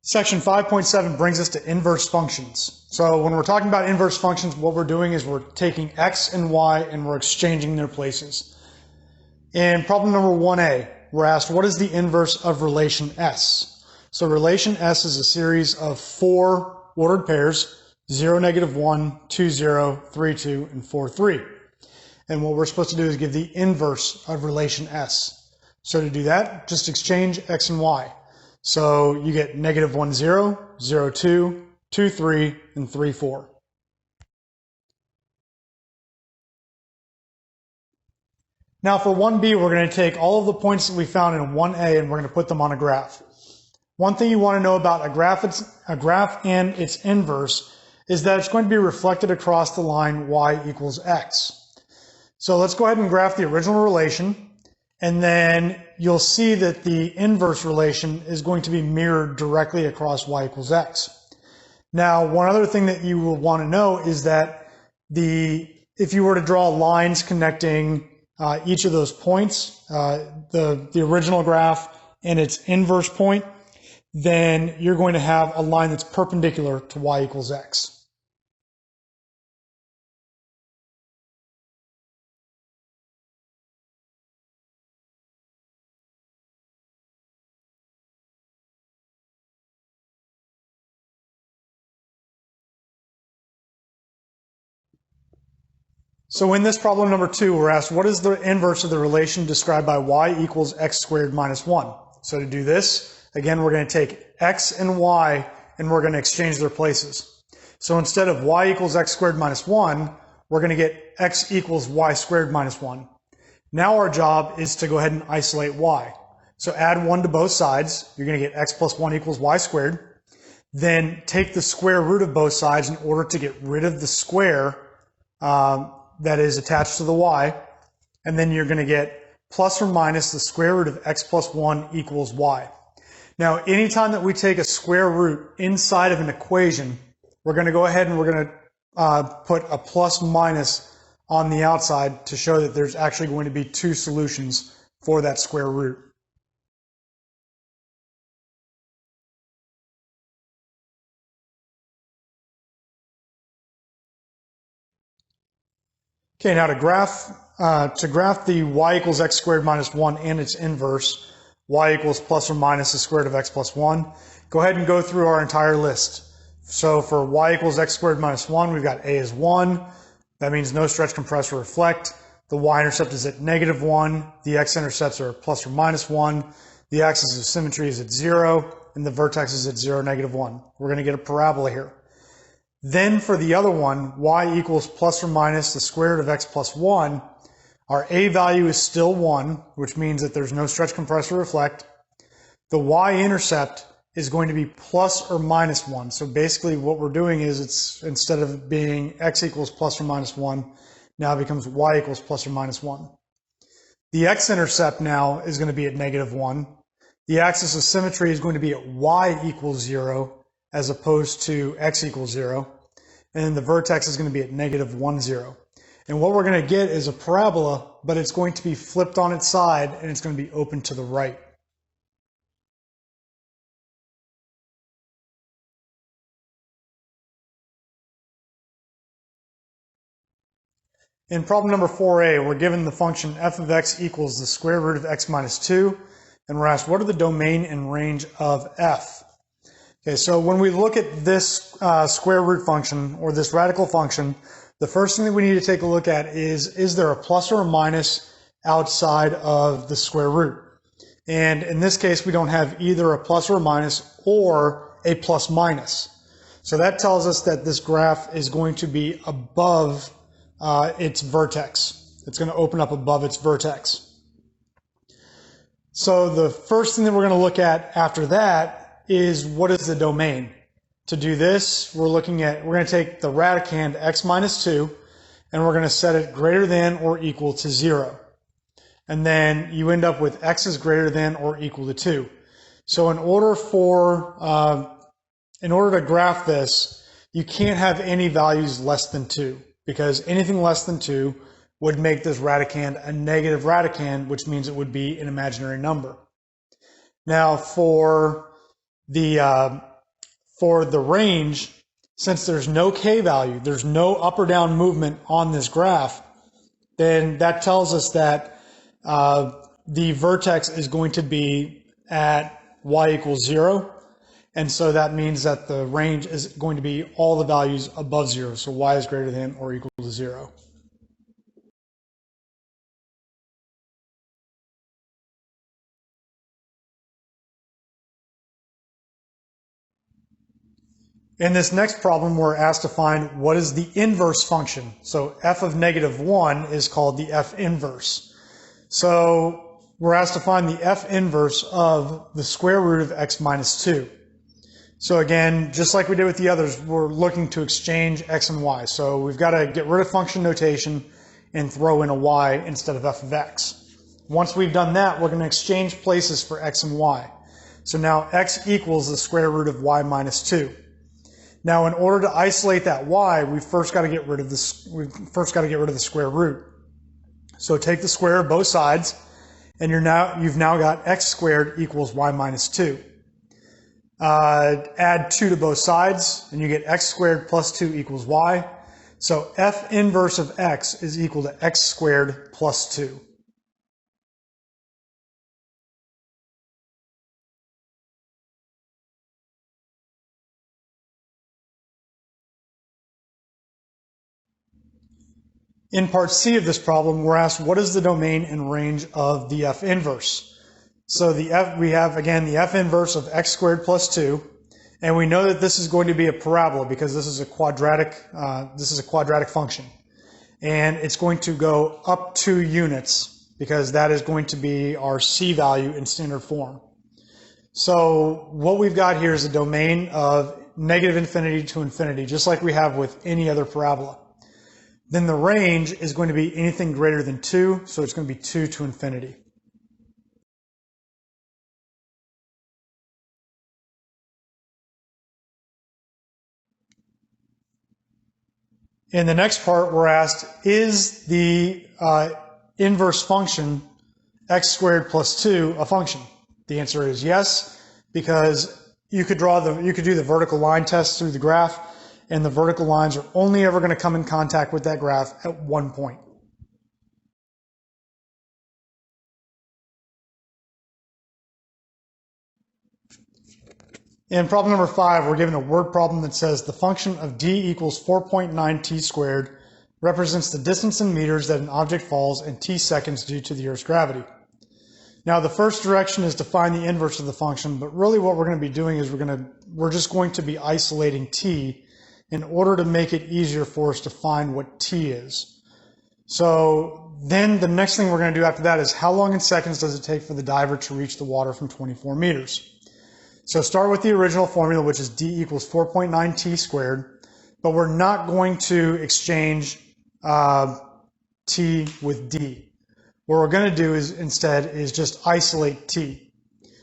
Section 5.7 brings us to inverse functions. So when we're talking about inverse functions, what we're doing is we're taking x and y and we're exchanging their places. In problem number 1a, we're asked, what is the inverse of relation S? So relation S is a series of four ordered pairs, 0, -1, 2, 0, 3, 2, and 4, 3. And what we're supposed to do is give the inverse of relation S. So to do that, just exchange x and y. So you get -1, 0, 0, 2, 2, 3, and 3, 4. Now for 1b, we're going to take all of the points that we found in 1a and we're going to put them on a graph. One thing you want to know about a graph and its inverse is that it's going to be reflected across the line y equals x. So let's go ahead and graph the original relation, and then you'll see that the inverse relation is going to be mirrored directly across y equals x. Now, one other thing that you will want to know is that if you were to draw lines connecting each of those points, the original graph and its inverse point, then you're going to have a line that's perpendicular to y equals x. So in this problem number 2, we're asked, what is the inverse of the relation described by y equals x squared minus 1? So to do this, again, we're going to take x and y and we're going to exchange their places. So instead of y equals x squared minus 1, we're going to get x equals y squared minus 1. Now our job is to go ahead and isolate y. So add 1 to both sides. You're going to get x plus 1 equals y squared. Then take the square root of both sides in order to get rid of the square that is attached to the y, and then you're going to get plus or minus the square root of x plus 1 equals y. Now, anytime that we take a square root inside of an equation, we're going to go ahead and we're going to put a plus minus on the outside to show that there's actually going to be two solutions for that square root. Okay, now to graph the y equals x squared minus 1 and its inverse, y equals plus or minus the square root of x plus 1, go ahead and go through our entire list. So for y equals x squared minus 1, we've got a is 1. That means no stretch, compress, or reflect. The y-intercept is at -1. The x-intercepts are plus or minus 1. The axis of symmetry is at 0. And the vertex is at 0, -1. We're going to get a parabola here. Then for the other one, y equals plus or minus the square root of x plus 1, our a value is still 1, which means that there's no stretch, compress, or reflect. The y-intercept is going to be plus or minus 1. So basically what we're doing is it's instead of being x equals plus or minus 1, now it becomes y equals plus or minus 1. The x-intercept now is going to be at -1. The axis of symmetry is going to be at y equals 0 as opposed to x equals 0. And then the vertex is going to be at -1, 0. And what we're going to get is a parabola, but it's going to be flipped on its side and it's going to be open to the right. In problem number 4a, we're given the function f of x equals the square root of x minus 2, and we're asked what are the domain and range of f? Okay, so when we look at this square root function or this radical function, the first thing that we need to take a look at is there a plus or a minus outside of the square root? And in this case, we don't have either a plus or a minus or a plus minus. So that tells us that this graph is going to be above its vertex. It's going to open up above its vertex. So the first thing that we're going to look at after that is what is the domain. To do this, we're going to take the radicand x minus 2 and we're going to set it greater than or equal to 0. And then you end up with x is greater than or equal to 2. So in order to graph this, you can't have any values less than 2 because anything less than 2 would make this radicand a negative radicand, which means it would be an imaginary number. Now for the for the range, since there's no k value, there's no up or down movement on this graph, then that tells us that the vertex is going to be at y equals 0. And so that means that the range is going to be all the values above 0. So y is greater than or equal to 0. In this next problem, we're asked to find what is the inverse function. So f of -1 is called the f inverse. So we're asked to find the f inverse of the square root of x minus 2. So again, just like we did with the others, we're looking to exchange x and y. So we've got to get rid of function notation and throw in a y instead of f of x. Once we've done that, we're going to exchange places for x and y. So now x equals the square root of y minus 2. Now, in order to isolate that y, we've first got to get rid of the square root. So take the square of both sides, and you've now got x squared equals y minus 2. Add 2 to both sides, and you get x squared plus 2 equals y. So f inverse of x is equal to x squared plus 2. In part C of this problem, we're asked what is the domain and range of the f inverse. So we have again the f inverse of x squared plus 2, and we know that this is going to be a parabola because this is a quadratic function, and it's going to go up 2 units because that is going to be our c value in standard form. So what we've got here is a domain of -infinity to infinity, just like we have with any other parabola. Then the range is going to be anything greater than 2, so it's going to be 2 to infinity. In the next part, we're asked, is the inverse function x squared plus 2 a function? The answer is yes, because you could do the vertical line test through the graph, and the vertical lines are only ever going to come in contact with that graph at one point. In problem number 5, we're given a word problem that says the function of d equals 4.9 t squared represents the distance in meters that an object falls in t seconds due to the Earth's gravity. Now, the first direction is to find the inverse of the function, but really what we're going to be doing is we're just going to be isolating t in order to make it easier for us to find what t is. So then the next thing we're going to do after that is how long in seconds does it take for the diver to reach the water from 24 meters? So start with the original formula, which is d equals 4.9 t squared, but we're not going to exchange t with d. What we're going to do instead is just isolate t.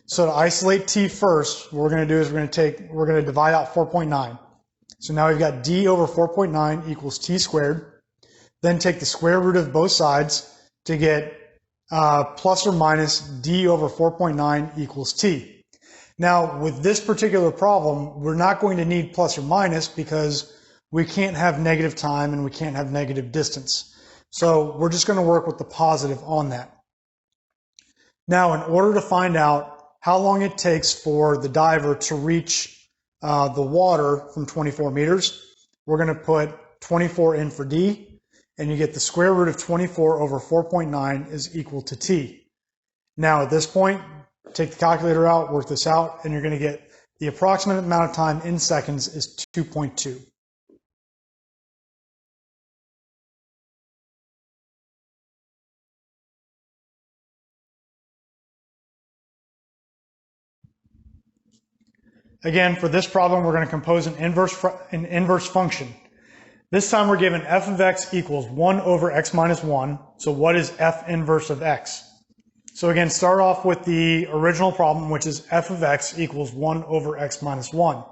So to isolate t first, what we're going to do is we're going to divide out 4.9. So now we've got d over 4.9 equals t squared. Then take the square root of both sides to get plus or minus d over 4.9 equals t. Now, with this particular problem, we're not going to need plus or minus because we can't have negative time and we can't have negative distance. So we're just going to work with the positive on that. Now, in order to find out how long it takes for the diver to reach the water from 24 meters, we're going to put 24 in for d, and you get the square root of 24 over 4.9 is equal to t. Now, at this point, take the calculator out, work this out, and you're going to get the approximate amount of time in seconds is 2.2. Again, for this problem, we're going to compose an inverse function. This time we're given f of x equals 1 over x minus 1. So what is f inverse of x? So again, start off with the original problem, which is f of x equals 1 over x minus 1.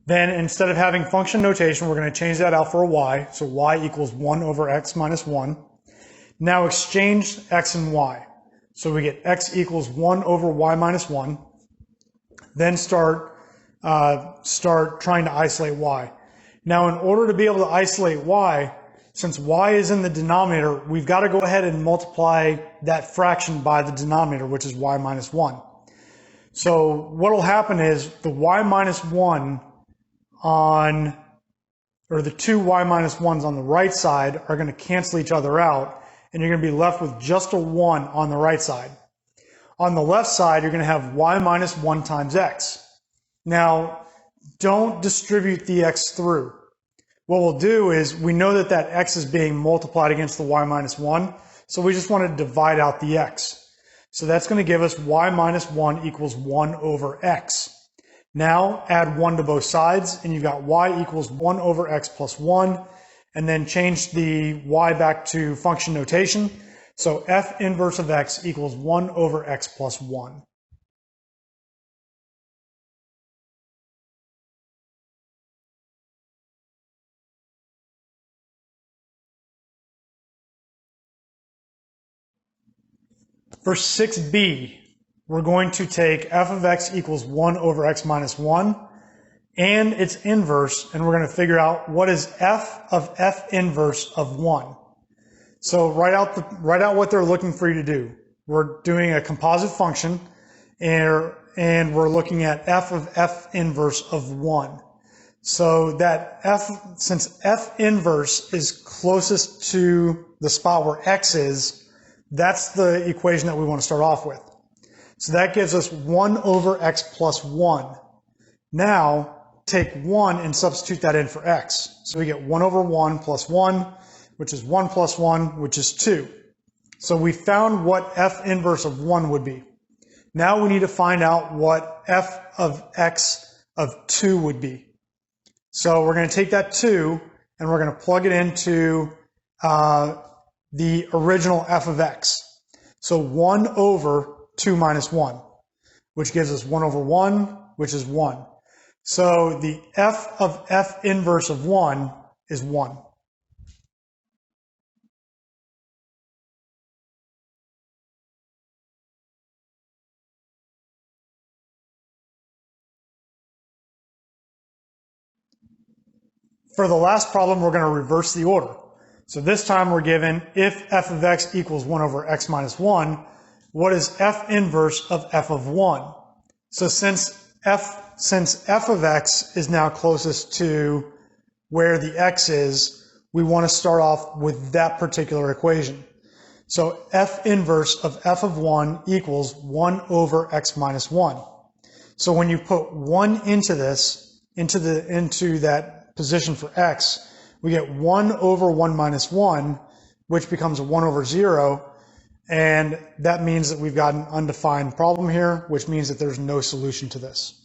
Then instead of having function notation, we're going to change that out for a y. So y equals 1 over x minus 1. Now exchange x and y. So we get x equals 1 over y minus 1. Then start start trying to isolate y. Now, in order to be able to isolate y, since y is in the denominator, we've got to go ahead and multiply that fraction by the denominator, which is y minus 1. So what will happen is the y minus 1 on, or the two y minus 1s on the right side are going to cancel each other out, and you're going to be left with just a 1 on the right side. On the left side, you're going to have y minus 1 times x. Now, don't distribute the x through. What we'll do is, we know that that x is being multiplied against the y minus 1, so we just want to divide out the x. So that's going to give us y minus 1 equals 1 over x. Now add 1 to both sides, and you've got y equals 1 over x plus 1, and then change the y back to function notation. So f inverse of x equals 1 over x plus 1. For 6b, we're going to take f of x equals 1 over x minus 1 and its inverse, and we're going to figure out what is f of f inverse of 1. So write out what they're looking for you to do. We're doing a composite function, and we're looking at f of f inverse of 1. So that since f inverse is closest to the spot where x is, that's the equation that we want to start off with. So that gives us 1 over x plus 1. Now, take 1 and substitute that in for x. So we get 1 over 1 plus 1, which is 1 plus 1, which is 2. So we found what f inverse of 1 would be. Now we need to find out what f of x of 2 would be. So we're going to take that 2, and we're going to plug it into the original f of x. So 1 over 2 minus 1, which gives us 1 over 1, which is 1. So the f of f inverse of 1 is 1. For the last problem, we're going to reverse the order. So this time we're given if f of x equals 1 over x minus 1, what is f inverse of f of 1? So since f of x is now closest to where the x is, we want to start off with that particular equation. So f inverse of f of 1 equals 1 over x minus 1. So when you put 1 into this, into that position for x, we get 1 over 1 minus 1, which becomes a 1 over 0, and that means that we've got an undefined problem here, which means that there's no solution to this.